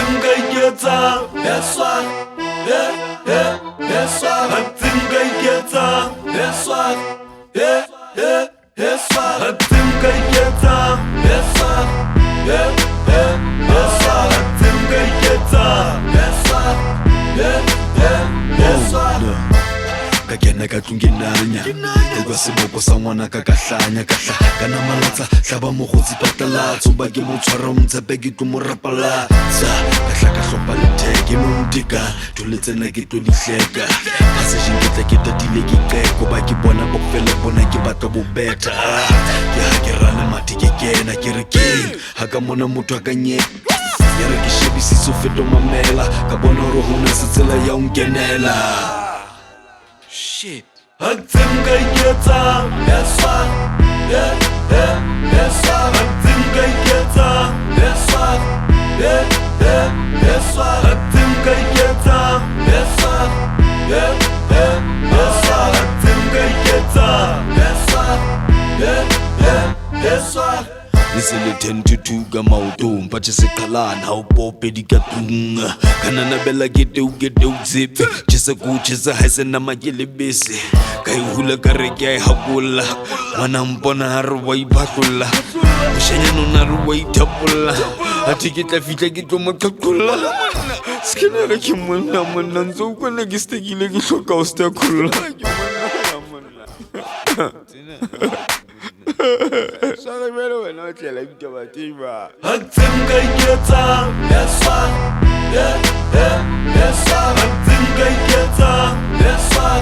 Nka Iketsang, that's why, that's why. Nka Iketsang, that's why, that's why. Nka Iketsang, that's why, that's why. Nka Iketsang, that's why, that's why. Ka kena ka tlongenanya Ka seboko sa ngwana ka hlanya kahla ka namalatsa hlaba mogotsi patalatso ba ke mo tshwara mtshepe ke tlo mo rapalatsa ka hla ka hlopa le theke mo ntika tholetsena ke tlo dihleka ka se jinketla ke tatile ke qeko ba ke bona bofele bona ke batla bo beta ke ha ke rana mati ke kena ke re king ha ka mona motho a ka nye ya re ke shebisiso feto mamela ka bona hore hona se tsela ya nkenela. Shit. Nka Iketsang, that's why, that's why. Nka Iketsang, that's why, that's why. Nka Iketsang, that's why, that's why. Nka Iketsang, that's why, that's why. Lise le 10 to 2 ka maotong pa tse seqalana ha o pope di ka tung kana na bela ke teu zip tse go tse ha se na makele bese ka e hula ka re ke a hakola wana mpona ha re wa iphatlolla o shenya nona re wa ithapolla a ke tla fitla ke tlo mo qaqolla skena re ke monna ntso kwana ke stekile ke hloka o stakulla sorry vero when I tell you about Tiva. Nka Iketsang, that's why, that's why. Nka Iketsang, that's why,